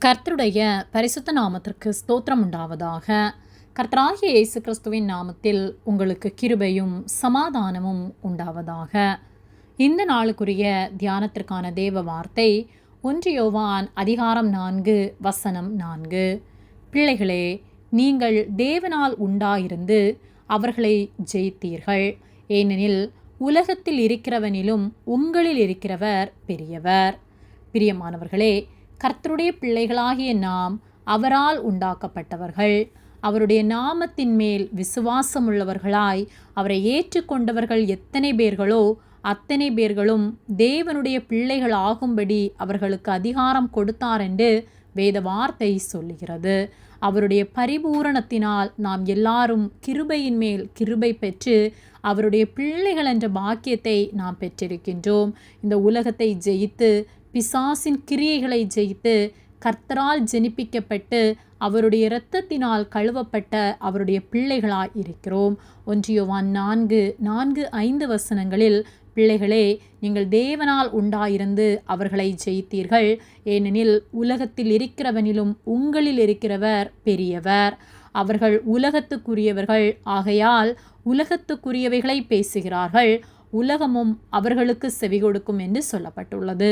கர்த்தருடைய பரிசுத்த நாமத்திற்கு ஸ்தோத்திரம் உண்டாவதாக. கர்த்தராகிய இயேசு கிறிஸ்துவின் நாமத்தில் உங்களுக்கு கிருபையும் சமாதானமும் உண்டாவதாக. இந்த நாளுக்குரிய தியானத்திற்கான தேவ வார்த்தை 1 யோவான் அதிகாரம் 4 வசனம் 4. பிள்ளைகளே, நீங்கள் தேவனால் உண்டாயிருந்து அவர்களை ஜெயித்தீர்கள். ஏனெனில் உலகத்தில் இருக்கிறவனிலும் உங்களில் இருக்கிறவர் பெரியவர். பிரியமானவர்களே, கர்த்தருடைய பிள்ளைகளாகிய நாம் அவரால் உண்டாக்கப்பட்டவர்கள். அவருடைய நாமத்தின் மேல் விசுவாசமுள்ளவர்களாய் அவரை ஏற்றுக்கொண்டவர்கள் எத்தனை பேர்களோ அத்தனை பேர்களும் தேவனுடைய பிள்ளைகள் ஆகும்படி அவர்களுக்கு அதிகாரம் கொடுத்தார் என்று வேத வார்த்தை சொல்லுகிறது. அவருடைய பரிபூரணத்தினால் நாம் எல்லாரும் கிருபையின் மேல் கிருபை பெற்று அவருடைய பிள்ளைகள் என்ற பாக்கியத்தை நாம் பெற்றிருக்கின்றோம். இந்த உலகத்தை ஜெயித்து பிசாசின் கிரியைகளை ஜெயித்து கர்த்தரால் ஜெனிப்பிக்கப்பட்டு அவருடைய இரத்தத்தினால் கழுவப்பட்ட அவருடைய பிள்ளைகளாய் இருக்கிறோம். 1 யோவான் 4:5 வசனங்களில், பிள்ளைகளே, நீங்கள் தேவனால் உண்டாயிருந்து அவர்களை ஜெயித்தீர்கள். ஏனெனில் உலகத்தில் இருக்கிறவனிலும் உங்களில் இருக்கிறவர் பெரியவர். அவர்கள் உலகத்துக்குரியவர்கள் ஆகையால் உலகத்துக்குரியவைகளை பேசுகிறார்கள், உலகமும் அவர்களுக்கு செவி கொடுக்கும் என்று சொல்லப்பட்டுள்ளது.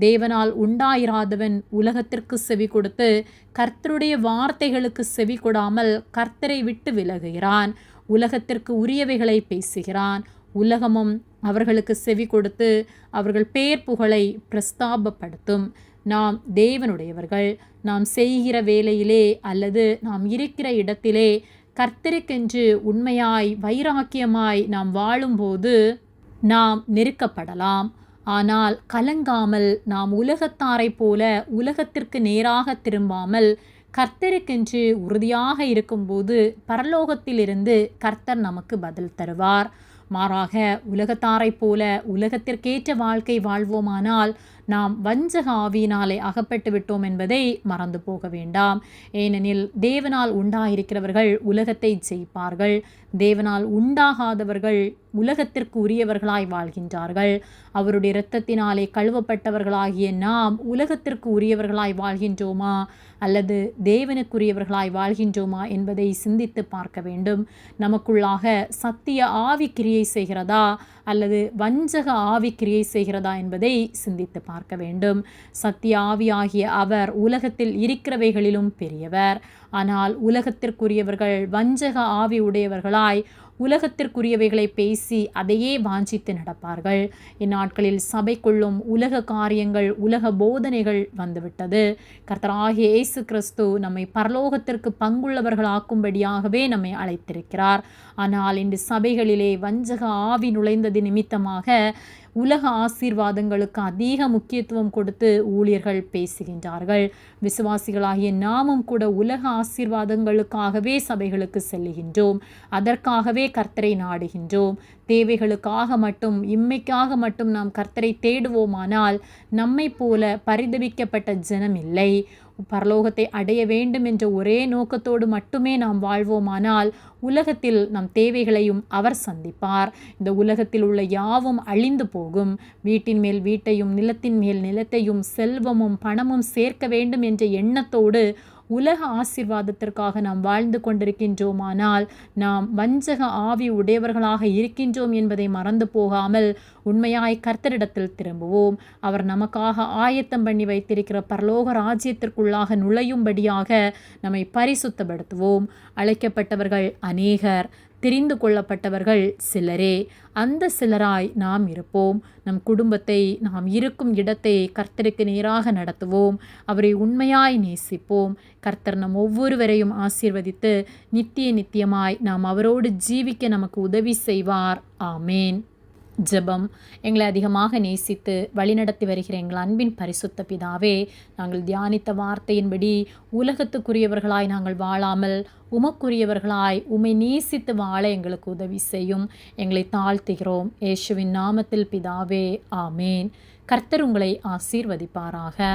தேவனால் உண்டாயிராதவன் உலகத்திற்கு செவி கொடுத்து கர்த்தருடைய வார்த்தைகளுக்கு செவி கொடாமல் கர்த்தரை விட்டு விலகுகிறான். உலகத்திற்கு உரியவைகளை பேசுகிறான். உலகமும் அவர்களுக்கு செவி கொடுத்து அவர்கள் பேர் புகழை பிரஸ்தாபப்படுத்தும். நாம் தேவனுடையவர்கள். நாம் செய்கிற வேலையிலே அல்லது நாம் இருக்கிற இடத்திலே கர்த்தருக்கென்று உண்மையாய் வைராக்கியமாய் நாம் வாழும்போது நாம் நெருக்கப்படலாம். ஆனால் கலங்காமல் நாம் உலகத்தாரைப் போல உலகத்திற்கு நேராக திரும்பாமல் கர்த்தருக்கென்று உறுதியாக இருக்கும்போது பரலோகத்திலிருந்து கர்த்தர் நமக்கு பதில் தருவார். மாறாக உலகத்தாரைப் போல உலகத்திற்கேற்ற வாழ்க்கை வாழ்வோமானால் நாம் வஞ்சக ஆவியினாலே அகப்பட்டு விட்டோம் என்பதை மறந்து போக வேண்டாம். ஏனெனில் தேவனால் உண்டாயிருக்கிறவர்கள் உலகத்தை ஜெயிப்பார்கள். தேவனால் உண்டாகாதவர்கள் உலகத்திற்கு உரியவர்களாய் வாழ்கின்றார்கள். அவருடைய இரத்தத்தினாலே கழுவப்பட்டவர்களாகிய நாம் உலகத்திற்கு உரியவர்களாய் வாழ்கின்றோமா அல்லது தேவனுக்குரியவர்களாய் வாழ்கின்றோமா என்பதை சிந்தித்து பார்க்க வேண்டும். நமக்குள்ளாக சத்திய ஆவி கிரியை செய்கிறதா அல்லது வஞ்சக ஆவி கிரியை செய்கிறதா என்பதை சிந்தித்து பார்க்க வேண்டும். சத்திய ஆவியாகிய அவர் உலகத்தில் இருக்கிறவைகளிலும் பெரியவர். ஆனால் உலகத்திற்குரியவர்கள் வஞ்சக ஆவி உடையவர்களாய் உலகத்திற்குரியவைகளை பேசி அதையே வாஞ்சித்து நடப்பார்கள். இந்நாட்களில் சபைக்குள்ளும் உலக காரியங்கள் உலக போதனைகள் வந்துவிட்டது. கர்த்தராகிய இயேசு கிறிஸ்து நம்மை பரலோகத்திற்கு பங்குள்ளவர்களாக்கும்படியாகவே நம்மை அழைத்திருக்கிறார். ஆனால் இன்று சபைகளிலே வஞ்சக ஆவி நுழைந்தது நிமித்தமாக உலக ஆசீர்வாதங்களுக்கு அதிக முக்கியத்துவம் கொடுத்து ஊழியர்கள் பேசுகின்றார்கள். விசுவாசிகளாகிய நாமும் கூட உலக ஆசீர்வாதங்களுக்காகவே சபைகளுக்கு செல்லுகின்றோம். அதற்காகவே கர்த்தரை நாடுகின்றோம். தேவைகளுக்காக மட்டும் இம்மைக்காக மட்டும் நாம் கர்த்தரை தேடுவோமானால் நம்மை போல பரிதபிக்கப்பட்ட ஜனம் இல்லை. பரலோகத்தை அடைய வேண்டும் என்ற ஒரே நோக்கத்தோடு மட்டுமே நாம் வாழ்வோமானால் உலகத்தில் நம் தேவைகளையும் அவர் சந்திப்பார். இந்த உலகத்தில் உள்ள யாவும் அழிந்து போகும். வீட்டின் மேல் வீட்டையும் நிலத்தின் மேல் நிலத்தையும் செல்வமும் பணமும் சேர்க்க வேண்டும் என்ற எண்ணத்தோடு உலக ஆசீர்வாதத்திற்காக நாம் வாழ்ந்து கொண்டிருக்கின்றோமானால் நாம் வஞ்சக ஆவி உடையவர்களாக இருக்கின்றோம் என்பதை மறந்து போகாமல் உண்மையாய் கர்த்தரிடத்தில் திரும்புவோம். அவர் நமக்காக ஆயத்தம் பண்ணி வைத்திருக்கிற பரலோக ராஜ்யத்திற்குள்ளாக நுழையும்படியாக நம்மை பரிசுத்தப்படுத்துவோம். அழைக்கப்பட்டவர்கள் அநேகர், தெரிந்து கொள்ளப்பட்டவர்கள் சிலரே. அந்த சிலராய் நாம் இருப்போம். நம் குடும்பத்தை, நாம் இருக்கும் இடத்தை கர்த்தருக்கு நேராக நடத்துவோம். அவரை உண்மையாய் நேசிப்போம். கர்த்தர் நம் ஒவ்வொருவரையும் ஆசீர்வதித்து நித்தியமாய் நாம் அவரோடு ஜீவிக்க நமக்கு உதவி செய்வார். ஆமேன். ஜெபம். எங்களை அதிகமாக நேசித்து வழிநடத்தி வருகிற எங்கள் அன்பின் பரிசுத்த பிதாவே, நாங்கள் தியானித்த வார்த்தையின்படி உலகத்துக்குரியவர்களாய் நாங்கள் வாழாமல் உமக்குரியவர்களாய் உம்மை நேசித்து வாழ எங்களுக்கு உதவி செய்யும். எங்களை தாழ்த்துகிறோம் இயேசுவின் நாமத்தில் பிதாவே. ஆமேன். கர்த்தர் உங்களை ஆசீர்வதிப்பாராக.